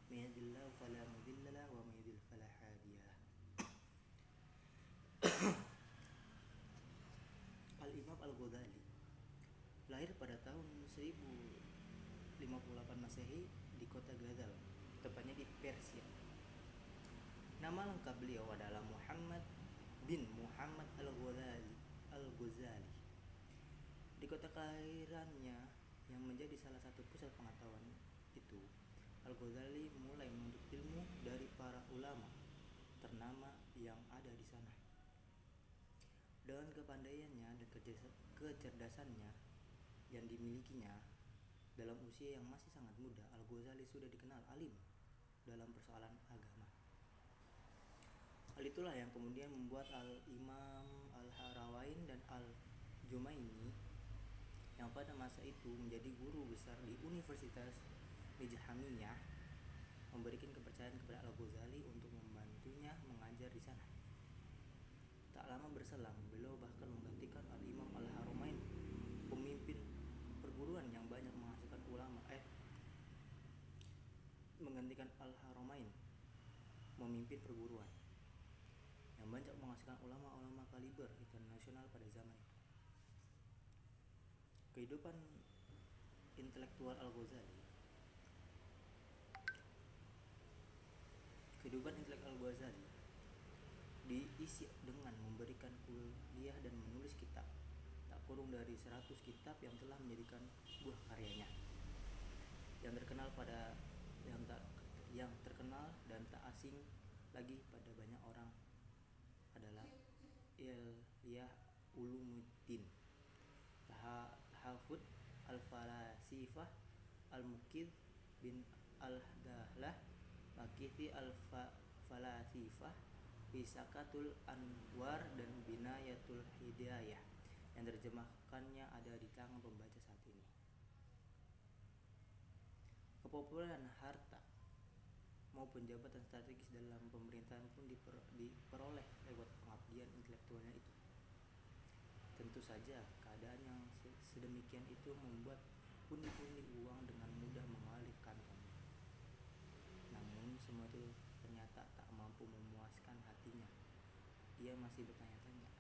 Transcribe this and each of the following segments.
may yahdihillahu fala mudilla lahu wa may yudlil fala hadiya lahu. Al-Imam Al-Ghazali lahir pada tahun 1058 Masehi di kota Ghazal, tepatnya di Persia. Nama lengkap beliau adalah Muhammad bin Muhammad Al-Ghazali. Di kota kelahirannya yang menjadi salah satu pusat pengetahuan itu, Al-Ghazali mulai menuntut ilmu dari para ulama ternama yang ada di sana. Dengan kepandaiannya dan kecerdasannya yang dimilikinya dalam usia yang masih sangat muda, Al-Ghazali sudah dikenal alim dalam persoalan agama. Hal itulah yang kemudian membuat Al-Imam Al-Harawain dan Al-Jumaini yang pada masa itu menjadi guru besar di Universitas Nizamiyah memberikan kepercayaan kepada Al-Ghazali untuk membantunya mengajar di sana. Tak lama berselang, beliau bahkan menggantikan Al-Imam Al-Haramain, pemimpin perguruan yang banyak menghasilkan ulama. Menggantikan Al-Haramain, memimpin perguruan yang banyak menghasilkan ulama-ulama kaliber internasional pada zaman itu. Kehidupan intelektual Al-Ghazali diisi dengan memberikan kuliah dan menulis kitab, tak kurang dari 100 kitab yang telah menjadikan buah karyanya. Yang terkenal dan tak asing lagi pada banyak orang adalah Ihya'ul Ulumuddin, Tahafut Al-Falasifah, Al-Muqidh bin Al-Dahlah, Maqithi Al-Falasifah, Bisakatul Anwar, dan Binayatul Hidayah, yang terjemahkannya ada di tangan pembaca saat ini. Kepopuleran harta maupun jabatan strategis dalam pemerintahan pun diperoleh lewat pengabdian intelektualnya itu. Tentu saja keadaan yang sedemikian itu membuat pundi-pundi uang dengan mudah mengalir kantongnya. Namun semua itu ternyata tak mampu memuaskan hatinya. Ia masih bertanya-tanya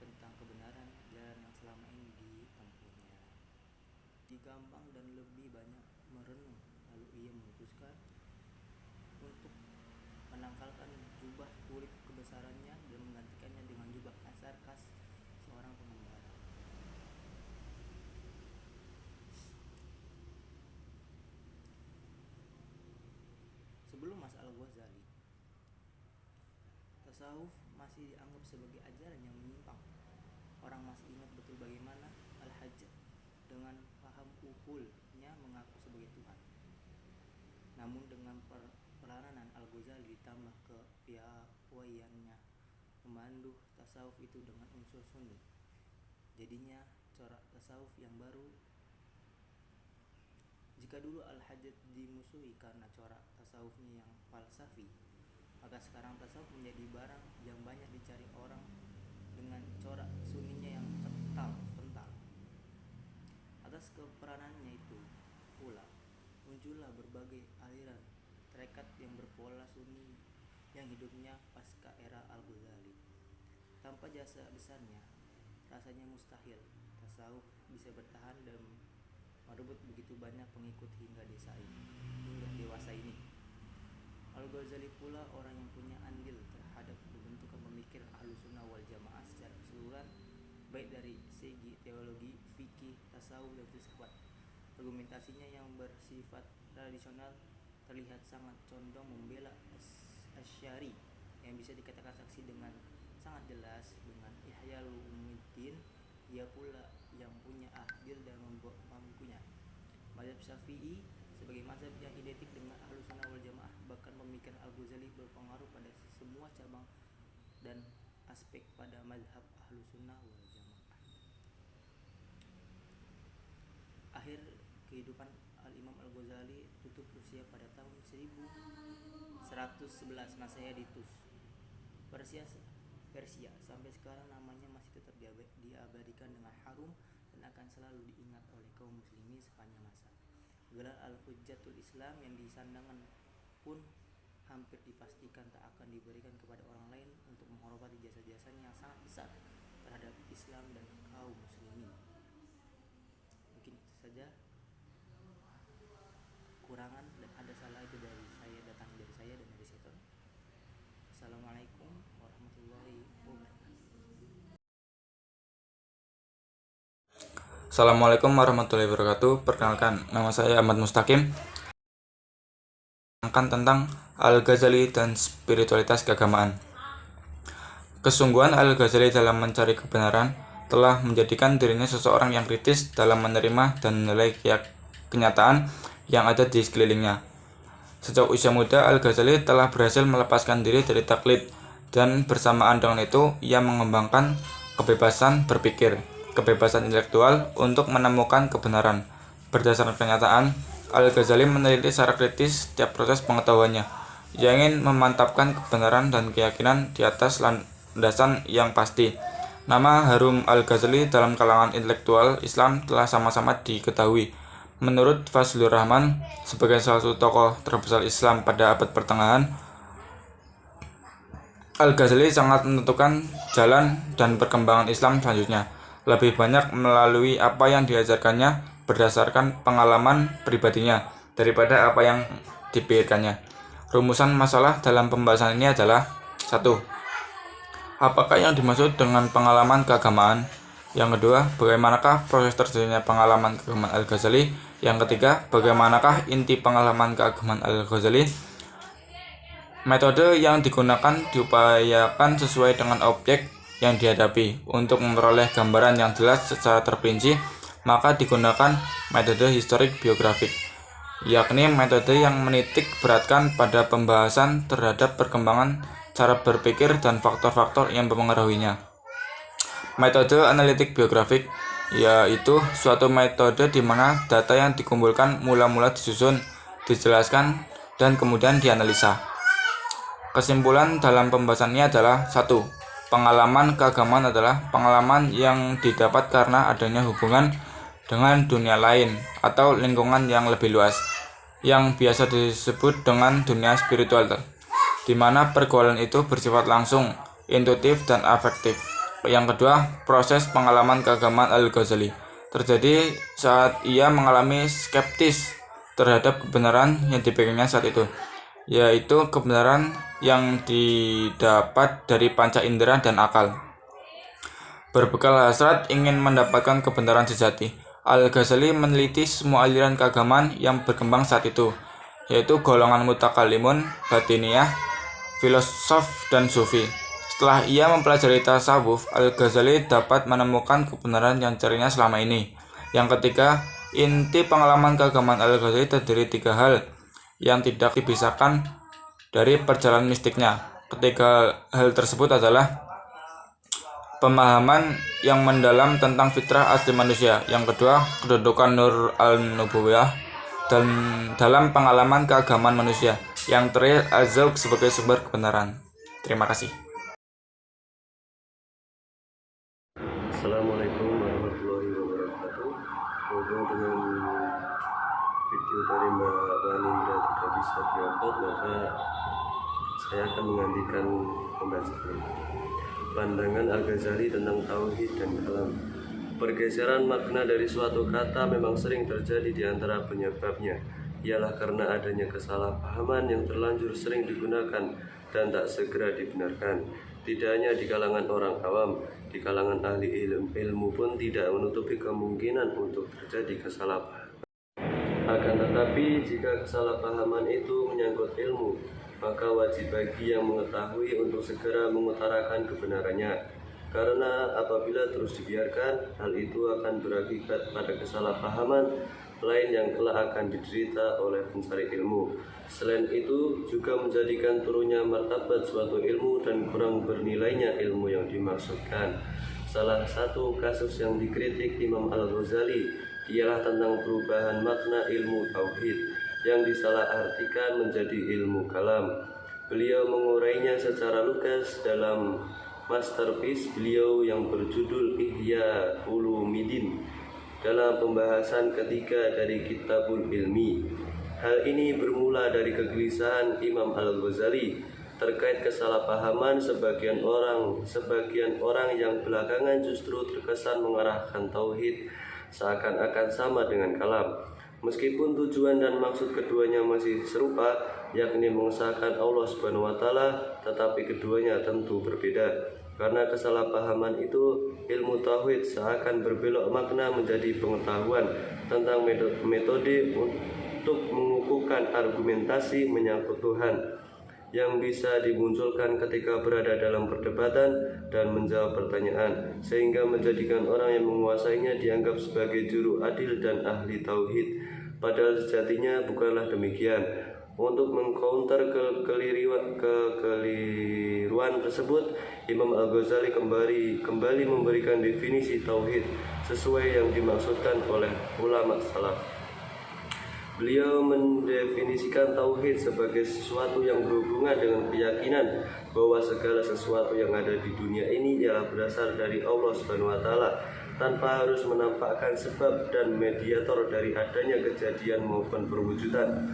tentang kebenaran jalan yang selama ini ditempuhnya. Digambang dan lebih banyak merenung, lalu ia memutuskan untuk menangkalkan jubah kulit kebesarannya dan menggantikannya dengan jubah kasar khas seorang pengembara. Sebelum masa Al-Ghazali, tasawuf masih dianggap sebagai ajaran yang menyimpang. Orang masih ingat betul bagaimana Al-Hajjaj dengan paham uhulnya mengaku sebagai Tuhan. Namun dengan peranan Al-Ghazali ditambah kepiawaiannya memandu tasawuf itu dengan unsur sunni, jadinya corak tasawuf yang baru. Jika dulu Al-Hajjaj dimusuhi karena corak tasawufnya yang falsafi, maka sekarang tasawuf menjadi barang yang banyak dicari orang dengan corak sunninya yang kental. Atas keperanannya itu pula muncullah berbagai aliran tarekat yang berpola sunni yang hidupnya pasca era Al-Ghazali. Tanpa jasa besarnya, rasanya mustahil tasawuf bisa bertahan dan merebut begitu banyak pengikut hingga dewasa ini. Al-Ghazali pula orang yang punya andil terhadap pembentukan pemikiran Ahlussunnah wal Jamaah secara keseluruhan, baik dari segi teologi, fikih, tasawuf, dan filsafat. Argumentasinya yang bersifat tradisional terlihat sangat condong membela Asy'ari yang bisa dikatakan saksi dengan sangat jelas dengan Ihya'ul Ulumuddin. Ia pula yang punya andil dan memampunya mazhab Syafi'i sebagai mazhab yang identik dengan Ahlussunnah wal Jamaah. Bahkan pemikiran Al-Ghazali berpengaruh pada semua cabang dan aspek pada mazhab Ahlussunnah wal Jamaah. Akhir kehidupan Al-Imam Al-Ghazali tutup usia pada tahun 1111 Masehi di Tus, Persia. Sampai sekarang namanya masih tetap diabadikan dengan harum dan akan selalu diingat oleh kaum muslimin sepanjang masa. Gelar Al-Hujjatul Islam yang disandangkan pun hampir dipastikan tak akan diberikan kepada orang lain untuk menghormati jasa-jasanya yang sangat besar terhadap Islam dan kaum muslimin. Mungkin itu saja kurangan dan ada salah itu dari saya, datang dari saya dan dari Seton. Assalamualaikum warahmatullahi wabarakatuh. Assalamualaikum warahmatullahi wabarakatuh. Perkenalkan, nama saya Ahmad Mustaqim. Tentang Al-Ghazali dan spiritualitas keagamaan. Kesungguhan Al-Ghazali dalam mencari kebenaran telah menjadikan dirinya seseorang yang kritis dalam menerima dan menilai kenyataan yang ada di sekelilingnya. Sejak usia muda, Al-Ghazali telah berhasil melepaskan diri dari taklid, dan bersamaan dengan itu ia mengembangkan kebebasan berpikir, kebebasan intelektual untuk menemukan kebenaran. Berdasarkan kenyataan, Al-Ghazali meneliti secara kritis setiap proses pengetahuannya. Ia ingin memantapkan kebenaran dan keyakinan di atas landasan yang pasti. Nama harum Al-Ghazali dalam kalangan intelektual Islam telah sama-sama diketahui. Menurut Fazlur Rahman, sebagai salah satu tokoh terbesar Islam pada abad pertengahan, Al-Ghazali sangat menentukan jalan dan perkembangan Islam selanjutnya, lebih banyak melalui apa yang diajarkannya berdasarkan pengalaman pribadinya daripada apa yang dipikirkannya. Rumusan masalah dalam pembahasan ini adalah: 1. Apakah yang dimaksud dengan pengalaman keagamaan? Yang kedua, bagaimanakah proses terjadinya pengalaman keagamaan Al-Ghazali? Yang ketiga, bagaimanakah inti pengalaman keagamaan Al-Ghazali? Metode yang digunakan diupayakan sesuai dengan objek yang dihadapi. Untuk memperoleh gambaran yang jelas secara terperinci, maka digunakan metode historik biografik, yakni metode yang menitik beratkan pada pembahasan terhadap perkembangan cara berpikir dan faktor-faktor yang mempengaruhinya. Metode analitik biografik yaitu suatu metode di mana data yang dikumpulkan mula-mula disusun, dijelaskan, dan kemudian dianalisa. Kesimpulan dalam pembahasan ini adalah: 1. Pengalaman keagamaan adalah pengalaman yang didapat karena adanya hubungan dengan dunia lain atau lingkungan yang lebih luas, yang biasa disebut dengan dunia spiritual, di mana pergaulan itu bersifat langsung, intuitif, dan afektif. Yang kedua, proses pengalaman keagamaan Al-Ghazali terjadi saat ia mengalami skeptis terhadap kebenaran yang dipegangnya saat itu, yaitu kebenaran yang didapat dari panca indera dan akal. Berbekal hasrat ingin mendapatkan kebenaran sejati, Al-Ghazali meneliti semua aliran keagamaan yang berkembang saat itu, yaitu golongan mutakalimun, batiniyah, filosof, dan sufi. Setelah ia mempelajari tasawuf, Al-Ghazali dapat menemukan kebenaran yang dicarinya selama ini. Yang ketiga, inti pengalaman keagamaan Al-Ghazali terdiri 3 hal yang tidak dipisahkan dari perjalanan mistiknya. Ketiga hal tersebut adalah: pemahaman yang mendalam tentang fitrah asli manusia. Yang kedua, kedudukan Nur al-Nubuwah dan dalam pengalaman keagamaan manusia. Yang terakhir, Az-Zawq sebagai sumber kebenaran. Terima kasih. Assalamualaikum warahmatullahi wabarakatuh. Berhubung dengan video dari Mbak Wanindra tidak bisa diupload, maka saya akan menggantikan pembahasan. Pandangan Al-Ghazali tentang tauhid dan kalam. Pergeseran makna dari suatu kata memang sering terjadi di antara penyebabnya ialah karena adanya kesalahpahaman yang terlanjur sering digunakan dan tak segera dibenarkan. Tidak hanya di kalangan orang awam, di kalangan ahli ilmu pun tidak menutupi kemungkinan untuk terjadi kesalahpahaman. Akan tetapi, jika kesalahpahaman itu menyangkut ilmu, maka wajib bagi yang mengetahui untuk segera mengutarakan kebenarannya. Karena apabila terus dibiarkan, hal itu akan berakibat pada kesalahpahaman lain yang kelak akan diderita oleh pencari ilmu. Selain itu, juga menjadikan turunnya martabat suatu ilmu dan kurang bernilainya ilmu yang dimaksudkan. Salah satu kasus yang dikritik Imam Al-Ghazali ialah tentang perubahan makna ilmu tauhid yang disalahartikan menjadi ilmu kalam. Beliau mengurainya secara lugas dalam masterpiece beliau yang berjudul Ihya Ulumuddin. dalam pembahasan ketiga dari Kitabul Ilmi. Hal ini bermula dari kegelisahan Imam Al-Ghazali terkait kesalahpahaman sebagian orang yang belakangan justru terkesan mengarahkan tauhid seakan-akan sama dengan kalam. Meskipun tujuan dan maksud keduanya masih serupa, yakni mengesahkan Allah Subhanahu wa taala, tetapi keduanya tentu berbeda. Karena kesalahpahaman itu, ilmu tauhid seakan berbelok makna menjadi pengetahuan tentang metode untuk mengukuhkan argumentasi menyangkut Tuhan yang bisa dimunculkan ketika berada dalam perdebatan dan menjawab pertanyaan, sehingga menjadikan orang yang menguasainya dianggap sebagai juru adil dan ahli tauhid. Padahal sejatinya bukanlah demikian. Untuk mengcounter kekeliruan tersebut, Imam Al-Ghazali kembali memberikan definisi tauhid sesuai yang dimaksudkan oleh ulama salaf. Beliau mendefinisikan tauhid sebagai sesuatu yang berhubungan dengan keyakinan bahwa segala sesuatu yang ada di dunia ini ialah berasal dari Allah Subhanahu wa taala, tanpa harus menampakkan sebab dan mediator dari adanya kejadian maupun perwujudan.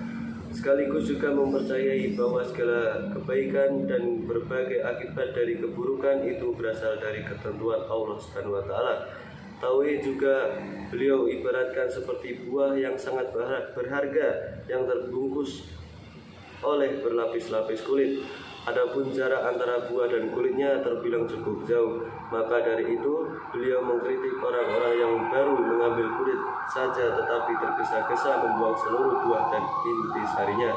Sekaligus juga mempercayai bahwa segala kebaikan dan berbagai akibat dari keburukan itu berasal dari ketentuan Allah Subhanahu wa taala. Tauhid juga beliau ibaratkan seperti buah yang sangat berharga yang terbungkus oleh berlapis-lapis kulit. Adapun jarak antara buah dan kulitnya terbilang cukup jauh. Maka dari itu beliau mengkritik orang-orang yang baru mengambil kulit saja tetapi tergesa-gesa membuang seluruh buah dan inti sarinya.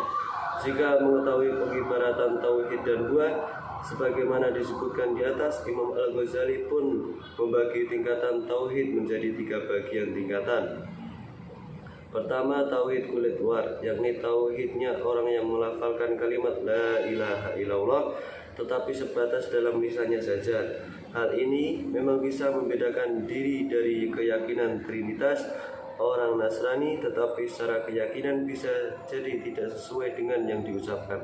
Jika mengetahui pengibaratan tauhid dan buah sebagaimana disebutkan di atas, Imam Al-Ghazali pun membagi tingkatan tauhid menjadi 3 bagian tingkatan. Pertama, tauhid kulit luar, yakni tauhidnya orang yang melafalkan kalimat la ilaha illallah tetapi sebatas dalam lisannya saja. Hal ini memang bisa membedakan diri dari keyakinan Trinitas orang Nasrani, tetapi secara keyakinan bisa jadi tidak sesuai dengan yang diucapkan.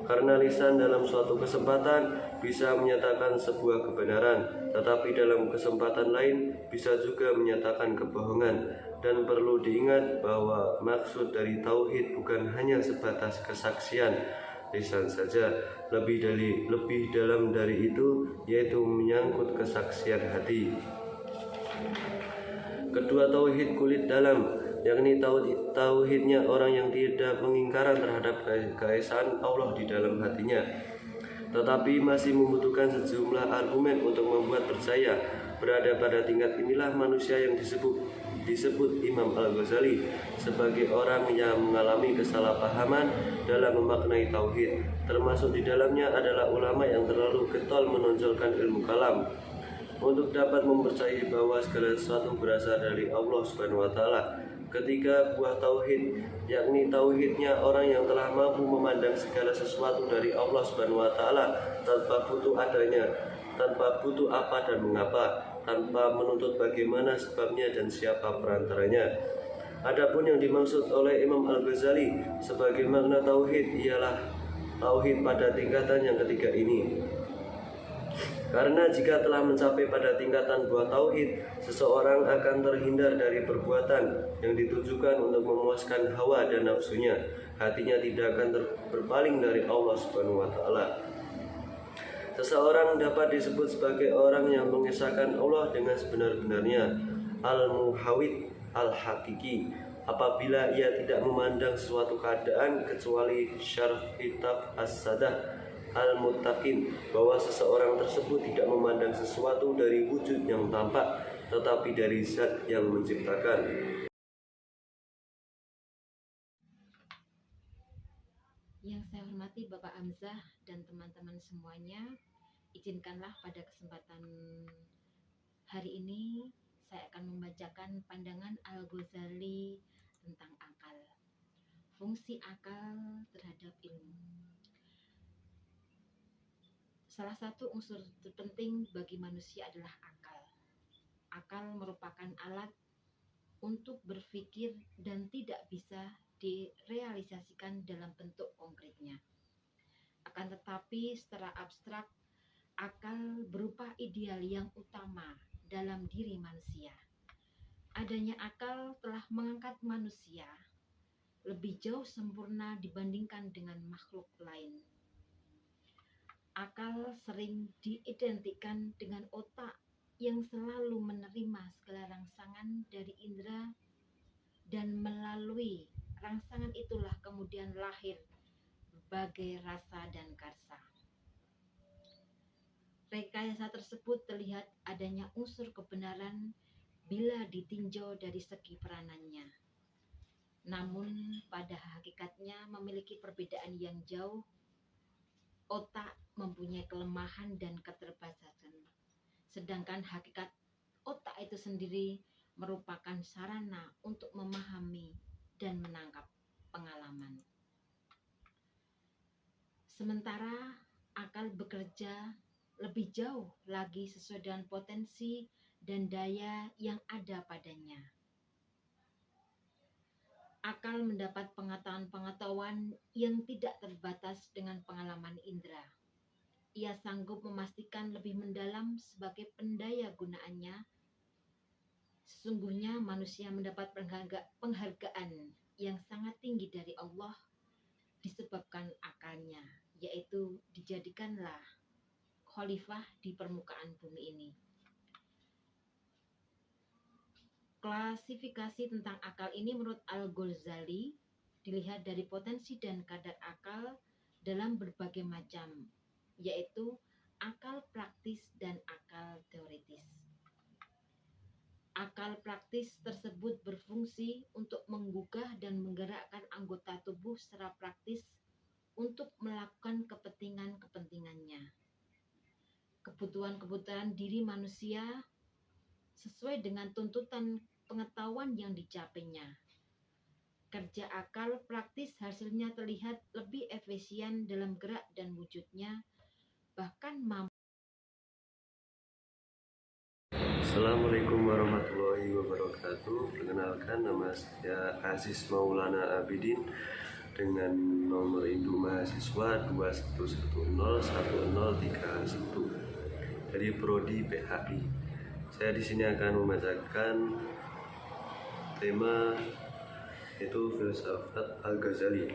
Karena lisan dalam suatu kesempatan bisa menyatakan sebuah kebenaran, tetapi dalam kesempatan lain bisa juga menyatakan kebohongan. Dan perlu diingat bahwa maksud dari tauhid bukan hanya sebatas kesaksian lisan saja, lebih dalam dari itu, yaitu menyangkut kesaksian hati. Kedua, tauhid kulit dalam, yakni tauhidnya orang yang tidak pengingkaran terhadap keesaan Allah di dalam hatinya, tetapi masih membutuhkan sejumlah argumen untuk membuat percaya. Berada pada tingkat inilah manusia yang disebut Imam Al-Ghazali sebagai orang yang mengalami kesalahpahaman dalam memaknai tauhid. Termasuk di dalamnya adalah ulama yang terlalu getol menonjolkan ilmu kalam untuk dapat mempercayai bahwa segala sesuatu berasal dari Allah Subhanahu wa taala. Ketiga, buah tauhid, yakni tauhidnya orang yang telah mampu memandang segala sesuatu dari Allah Subhanahu wa taala tanpa butuh apa dan mengapa, tanpa menuntut bagaimana sebabnya dan siapa perantaranya. Adapun yang dimaksud oleh Imam Al-Ghazali sebagai makna tauhid ialah tauhid pada tingkatan yang ketiga ini. Karena jika telah mencapai pada tingkatan buah tauhid, seseorang akan terhindar dari perbuatan yang ditujukan untuk memuaskan hawa dan nafsunya. Hatinya tidak akan berpaling dari Allah Subhanahu wa taala. Seseorang dapat disebut sebagai orang yang mengesahkan Allah dengan sebenar-benarnya, al-muhawid al-hakiki, apabila ia tidak memandang suatu keadaan kecuali syarf kitab as-sadah al-muttaqin, bahwa seseorang tersebut tidak memandang sesuatu dari wujud yang tampak, tetapi dari zat yang menciptakan. Yang saya hormati Bapak Hamzah dan teman-teman semuanya, izinkanlah pada kesempatan hari ini saya akan membacakan pandangan Al-Ghazali tentang akal. Fungsi akal terhadap ilmu. Salah satu unsur terpenting bagi manusia adalah akal. Akal merupakan alat untuk berpikir dan tidak bisa direalisasikan dalam bentuk konkretnya. Akan tetapi secara abstrak, akal berupa ideal yang utama dalam diri manusia. adanya akal telah mengangkat manusia lebih jauh sempurna dibandingkan dengan makhluk lain. Akal sering diidentikan dengan otak yang selalu menerima segala rangsangan dari indera, dan melalui rangsangan itulah kemudian lahir berbagai rasa dan karsa. Rekayasa tersebut terlihat adanya unsur kebenaran bila ditinjau dari segi peranannya. Namun pada hakikatnya memiliki perbedaan yang jauh. Otak mempunyai kelemahan dan keterbatasan, sedangkan hakikat otak itu sendiri merupakan sarana untuk memahami dan menangkap pengalaman. Sementara akal bekerja lebih jauh lagi sesuai dengan potensi dan daya yang ada padanya. Akal mendapat pengetahuan-pengetahuan yang tidak terbatas dengan pengalaman indera. Ia sanggup memastikan lebih mendalam sebagai pendaya gunaannya. Sesungguhnya manusia mendapat penghargaan yang sangat tinggi dari Allah disebabkan akalnya, yaitu dijadikanlah khalifah di permukaan bumi ini. Klasifikasi tentang akal ini menurut Al-Ghazali dilihat dari potensi dan kadar akal dalam berbagai macam, yaitu akal praktis dan akal teoritis. Akal praktis tersebut berfungsi untuk menggugah dan menggerakkan anggota tubuh secara praktis untuk melakukan kepentingan-kepentingannya. Kebutuhan-kebutuhan diri manusia sesuai dengan tuntutan pengetahuan yang dicapainya. Kerja akal praktis hasilnya terlihat lebih efisien dalam gerak dan wujudnya, bahkan mampu. Assalamualaikum warahmatullahi wabarakatuh. Perkenalkan, nama saya Aziz Maulana Abidin dengan nomor induk mahasiswa 21101031 dari Prodi PHI. Saya di sini akan membacakan tema yaitu filsafat Al-Ghazali.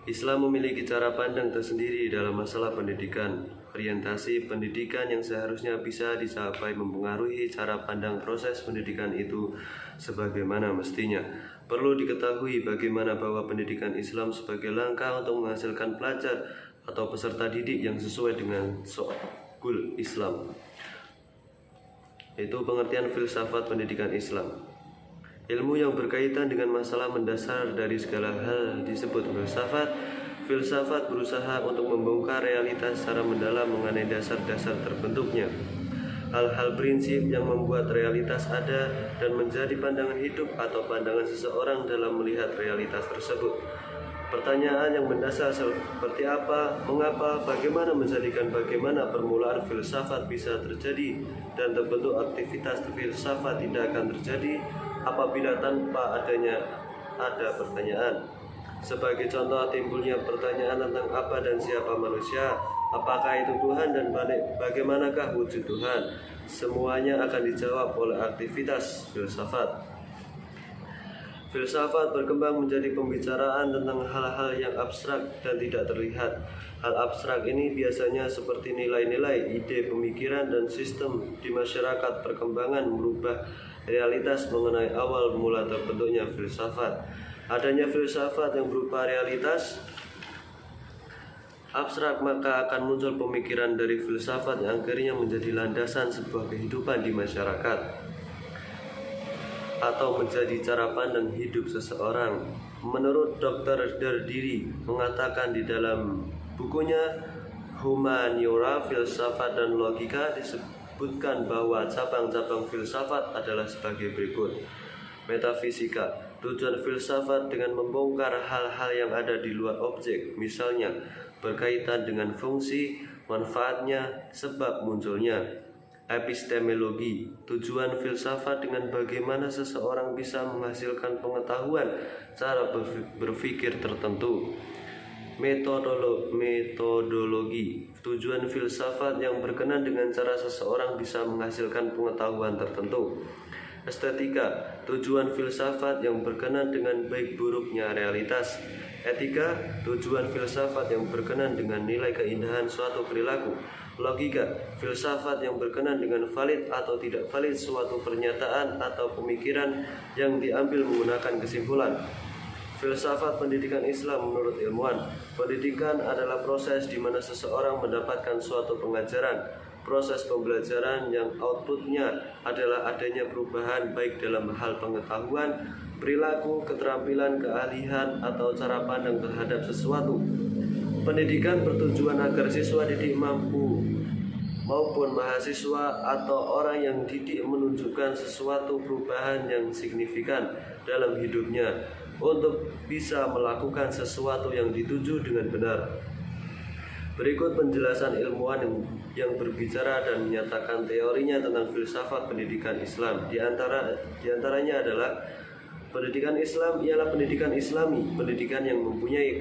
Islam memiliki cara pandang tersendiri dalam masalah pendidikan. Orientasi pendidikan yang seharusnya bisa dicapai mempengaruhi cara pandang proses pendidikan itu sebagaimana mestinya. Perlu diketahui bagaimana bahwa pendidikan Islam sebagai langkah untuk menghasilkan pelajar atau peserta didik yang sesuai dengan sokul Islam, yaitu pengertian filsafat pendidikan Islam. Ilmu yang berkaitan dengan masalah mendasar dari segala hal disebut filsafat. Filsafat berusaha untuk membongkar realitas secara mendalam mengenai dasar-dasar terbentuknya. Hal-hal prinsip yang membuat realitas ada dan menjadi pandangan hidup atau pandangan seseorang dalam melihat realitas tersebut. Pertanyaan yang mendasar seperti apa, mengapa, bagaimana menjadikan bagaimana permulaan filsafat bisa terjadi dan terbentuk aktivitas filsafat tidak akan terjadi apabila tanpa adanya ada pertanyaan. Sebagai contoh timbulnya pertanyaan tentang apa dan siapa manusia, apakah itu Tuhan dan bagaimanakah wujud Tuhan, semuanya akan dijawab oleh aktivitas filsafat. Filsafat berkembang menjadi pembicaraan tentang hal-hal yang abstrak dan tidak terlihat. Hal abstrak ini biasanya seperti nilai-nilai, ide, pemikiran, dan sistem di masyarakat. Perkembangan merubah realitas mengenai awal mula terbentuknya filsafat. Adanya filsafat yang berupa realitas abstrak, maka akan muncul pemikiran dari filsafat yang akhirnya menjadi landasan sebuah kehidupan di masyarakat atau menjadi cara pandang hidup seseorang. Menurut Dr. Dardiri mengatakan di dalam bukunya Humaniora, Filsafat dan Logika disebutkan bahwa cabang-cabang filsafat adalah sebagai berikut. Metafisika. Tujuan filsafat dengan membongkar hal-hal yang ada di luar objek, misalnya berkaitan dengan fungsi, manfaatnya, sebab munculnya. Epistemologi. Tujuan filsafat dengan bagaimana seseorang bisa menghasilkan pengetahuan cara berpikir tertentu. Metodologi. Tujuan filsafat yang berkenan dengan cara seseorang bisa menghasilkan pengetahuan tertentu. Estetika, tujuan filsafat yang berkenan dengan baik buruknya realitas. Etika, tujuan filsafat yang berkenan dengan nilai keindahan suatu perilaku. Logika, filsafat yang berkenan dengan valid atau tidak valid suatu pernyataan atau pemikiran yang diambil menggunakan kesimpulan. Filsafat pendidikan Islam menurut ilmuwan, pendidikan adalah proses di mana seseorang mendapatkan suatu pengajaran. Proses pembelajaran yang outputnya adalah adanya perubahan baik dalam hal pengetahuan, perilaku, keterampilan, keahlian, atau cara pandang terhadap sesuatu. Pendidikan bertujuan agar siswa didik mampu maupun mahasiswa atau orang yang didik menunjukkan sesuatu perubahan yang signifikan dalam hidupnya untuk bisa melakukan sesuatu yang dituju dengan benar. Berikut penjelasan ilmuwan yang berbicara dan menyatakan teorinya tentang filsafat pendidikan Islam. Di antaranya adalah pendidikan Islam ialah pendidikan Islami, pendidikan yang mempunyai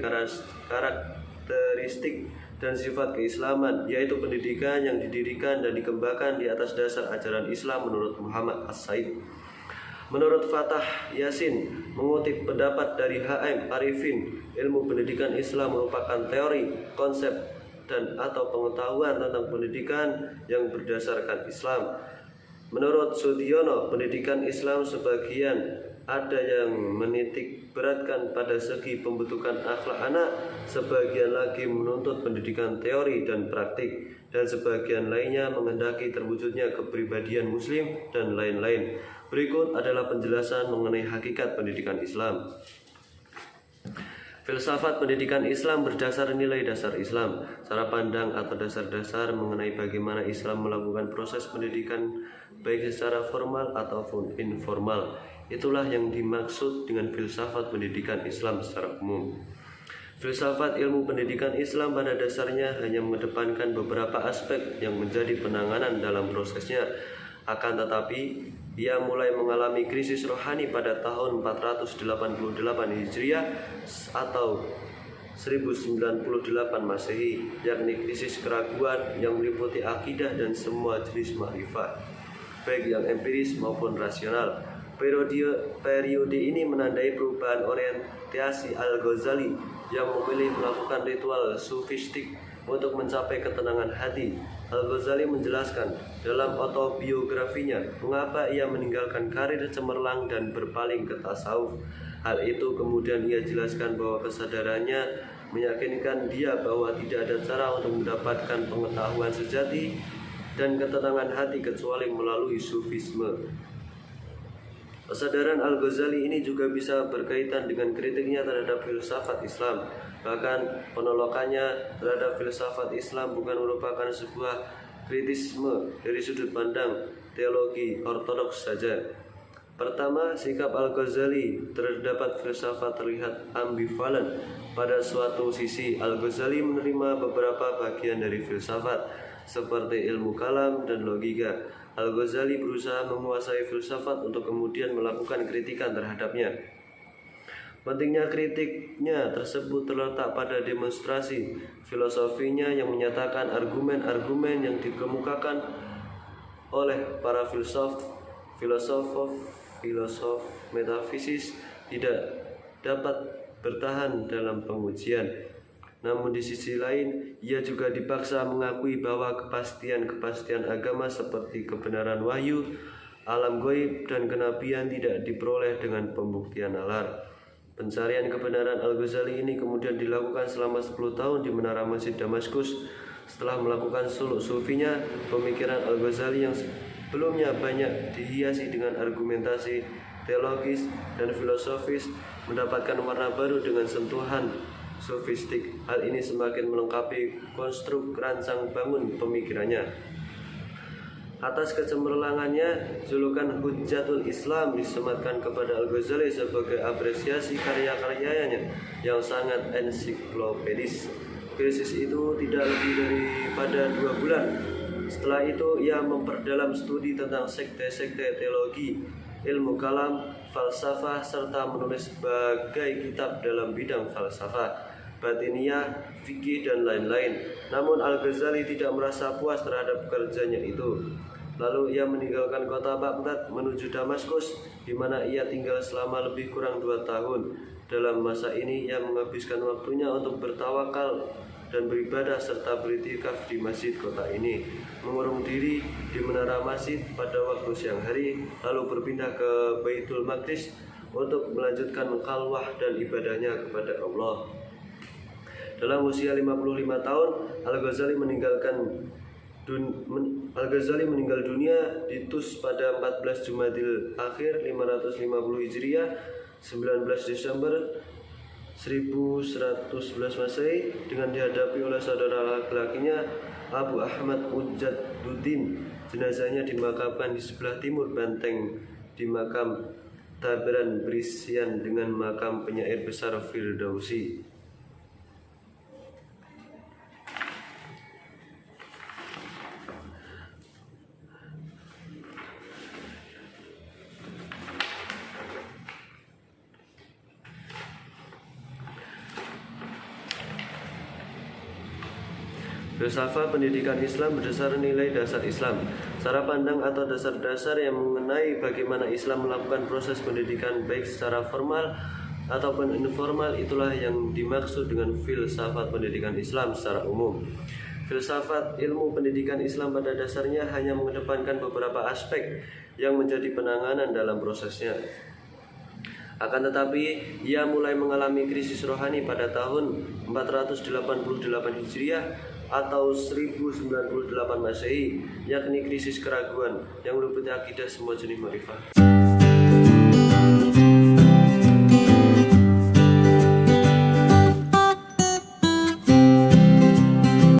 karakteristik dan sifat keislaman, yaitu pendidikan yang didirikan dan dikembangkan di atas dasar ajaran Islam menurut Muhammad As-Said. Menurut Fatah Yasin, mengutip pendapat dari H.M. Arifin, ilmu pendidikan Islam merupakan teori, konsep, dan atau pengetahuan tentang pendidikan yang berdasarkan Islam. Menurut Sudiono, pendidikan Islam sebagian ada yang menitik beratkan pada segi pembentukan akhlak anak, sebagian lagi menuntut pendidikan teori dan praktik, dan sebagian lainnya menghendaki terwujudnya kepribadian muslim dan lain-lain. Berikut adalah penjelasan mengenai hakikat pendidikan Islam. Filsafat pendidikan Islam berdasar nilai dasar Islam, cara pandang atau dasar-dasar mengenai bagaimana Islam melakukan proses pendidikan baik secara formal ataupun informal. Itulah yang dimaksud dengan filsafat pendidikan Islam secara umum. Filsafat ilmu pendidikan Islam pada dasarnya hanya mengedepankan beberapa aspek yang menjadi penanganan dalam prosesnya. Akan tetapi, ia mulai mengalami krisis rohani pada tahun 488 Hijriah atau 1098 Masehi, yakni krisis keraguan yang meliputi akidah dan semua jenis makrifat, baik yang empiris maupun rasional. Periode ini menandai perubahan orientasi Al-Ghazali yang memilih melakukan ritual sufistik untuk mencapai ketenangan hati. Al-Ghazali menjelaskan dalam autobiografinya mengapa ia meninggalkan karir cemerlang dan berpaling ke tasawuf. Hal itu kemudian ia jelaskan bahwa kesadarannya meyakinkan dia bahwa tidak ada cara untuk mendapatkan pengetahuan sejati dan ketenangan hati kecuali melalui sufisme. Kesadaran Al-Ghazali ini juga bisa berkaitan dengan kritiknya terhadap filsafat Islam. Bahkan penolakannya terhadap filsafat Islam bukan merupakan sebuah kritisisme dari sudut pandang teologi ortodoks saja. Pertama, sikap Al-Ghazali terhadap filsafat terlihat ambivalen. Pada suatu sisi, Al-Ghazali menerima beberapa bagian dari filsafat seperti ilmu kalam dan logika. Al-Ghazali berusaha menguasai filsafat untuk kemudian melakukan kritikan terhadapnya. Pentingnya kritiknya tersebut terletak pada demonstrasi filosofinya yang menyatakan argumen-argumen yang dikemukakan oleh para filosof metafisis tidak dapat bertahan dalam pengujian. Namun di sisi lain, ia juga dipaksa mengakui bahwa kepastian agama seperti kebenaran wahyu, alam gaib, dan kenabian tidak diperoleh dengan pembuktian nalar. Pencarian kebenaran Al-Ghazali ini kemudian dilakukan selama 10 tahun di menara Masjid Damaskus. Setelah melakukan suluk sufinya, pemikiran Al-Ghazali yang sebelumnya banyak dihiasi dengan argumentasi teologis dan filosofis mendapatkan warna baru dengan sentuhan sofistik. Hal ini semakin melengkapi konstruk rancang bangun pemikirannya. Atas kecemerlangannya, julukan Hujjatul Islam disematkan kepada Al-Ghazali sebagai apresiasi karya-karyanya yang sangat ensiklopedis. Krisis itu tidak lebih daripada 2 bulan. Setelah itu, ia memperdalam studi tentang sekte-sekte teologi, ilmu kalam, falsafah, serta menulis berbagai kitab dalam bidang falsafah, batiniyah, fikih, dan lain-lain. Namun Al-Ghazali tidak merasa puas terhadap kerjanya itu. Lalu ia meninggalkan kota Baghdad menuju Damaskus, di mana ia tinggal selama lebih kurang 2 tahun. Dalam masa ini ia menghabiskan waktunya untuk bertawakal dan beribadah serta beritikaf di masjid kota ini, mengurung diri di menara masjid pada waktu siang hari, lalu berpindah ke Baitul Maqdis untuk melanjutkan khalwah dan ibadahnya kepada Allah. Dalam usia 55 tahun, Al-Ghazali meninggal dunia di Tus pada 14 Jumadil Akhir 550 Hijriah, 19 Desember 1111 Masehi, dengan dihadapi oleh saudara laki-lakinya Abu Ahmad Mujadduddin. Jenazahnya dimakamkan di sebelah timur benteng di makam Tabran berisian dengan makam penyair besar Firdausi. Filsafat pendidikan Islam berdasar nilai dasar Islam. Cara pandang atau dasar-dasar yang mengenai bagaimana Islam melakukan proses pendidikan baik secara formal ataupun informal, itulah yang dimaksud dengan filsafat pendidikan Islam secara umum. Filsafat ilmu pendidikan Islam pada dasarnya hanya mengedepankan beberapa aspek yang menjadi penanganan dalam prosesnya. Akan tetapi, ia mulai mengalami krisis rohani pada tahun 488 Hijriah atau 1098 Masehi, yakni krisis keraguan yang meliputi akidah semua jenis ma'rifat.